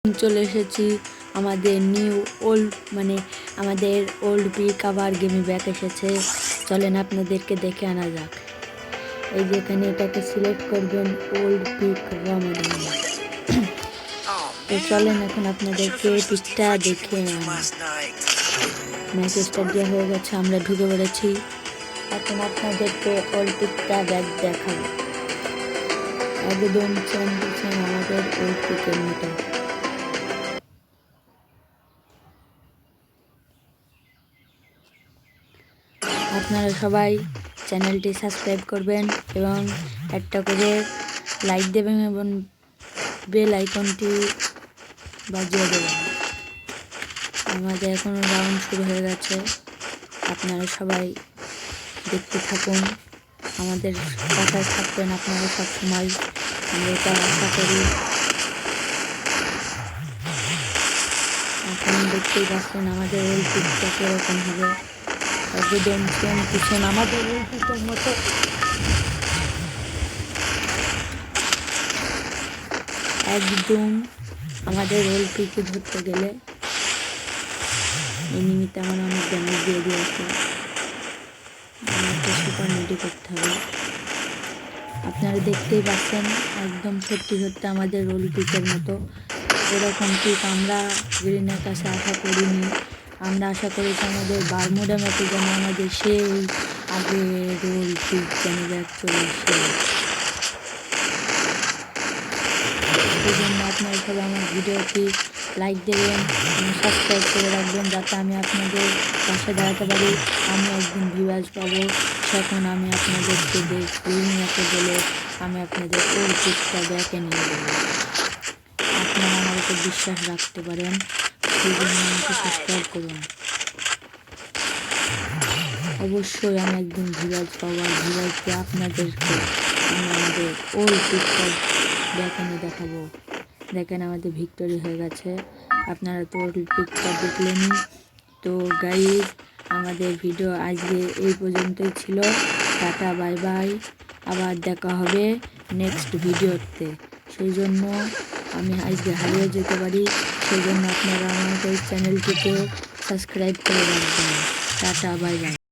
চলে এসেছি আমাদের নিউ ওল্ড আমাদের ওল্ড পিক আবার গেমে ব্যাক এসেছে। চলেন আপনাদেরকে দেখে আনা যাক। এই যে এখানে এটাকে সিলেক্ট করবেন ওল্ড পিক রমাদান। তো চলেন এখন আপনাদেরকে পিকটা দেখে ম্যাচ স্টার্ট দেওয়া হয়ে গেছে, আমরা ঢুকে পড়েছি। এখন আপনাদেরকে ওল্ড পিকটা ব্যাক দেখাবো, একদম সেম টু সেম আমাদের ওল্ড পিকের মতো। আপনারা সবাই চ্যানেলটি সাবস্ক্রাইব করবেন এবং একটা করে লাইক দেবেন এবং বেল আইকনটি বাজিয়ে দেবেন। আমাদের এখন রাউন্ড শুরু হয়ে গেছে, আপনারা সবাই দেখতে থাকুন, আমাদের পাশে থাকবেন আপনারা সবসময়, আমরা এটা আশা করি। এখন দেখতেই পাচ্ছেন আমাদের ওই পিকটা কীরকম হবে, একদম সেম টু সেম আমাদের ওই পিকের মতো। একদম আমাদের ওল্ড পিকে ধরতে গেলে এনিমিতে আমার অনেক ড্যামেজ দিয়ে দিয়েছে, আমাকে সুপার রেডি করতে হবে। আপনারা দেখতেই পাচ্ছেন একদম সত্যি সত্যি আমাদের ওল্ড পিকের মতো। এরকম পিক আমরা গ্রিনের কাছে আশা করিনি, আমরা আশা করেছি আমাদের বারমুডা ম্যাপে যেন আমাদের সেই আগে রোল পিক যেন ব্যাক চলে আসে। সেই জন্য আপনারা সবাই আমার ভিডিওটি লাইক দেবেন এবং সাবস্ক্রাইব করে রাখবেন, যাতে আমি আপনাদের পাশে দাঁড়াতে পারি। আমি একদিন ভিউয়ার্স পাবো, সেখন আমি আপনাদেরকে দেখতে বলে আমি আপনাদের ওই পিকটা ব্যাকে নিয়ে দেবো। আপনারা আমার উপর বিশ্বাস রাখতে পারেন, সেই জন্য আমাকে সাবস্ক্রাইব করুন। অবশ্যই আমি একদিন ভিউয়ার্স পাবো, আর ভিউয়ার্সকে আপনাদেরকে আমি আমাদের ওই পিকটা ব্যাকে নিয়ে দেখাবো। দেখেন আমাদের ভিক্টোরি হয়ে গেছে, আপনারা তো ওই পিকটা দেখলেনই। তো গাইজ, আমাদের ভিডিও আজকে এই পর্যন্তই ছিল। টাটা, বাই বাই, আবার দেখা হবে নেক্সট ভিডিওতে। সেই জন্য আমি আজকে হারিয়ে যেতে পারি, সেই জন্য আপনারা আমাদের চ্যানেলটিকে সাবস্ক্রাইব করে রাখবেন। Tata, bye bye.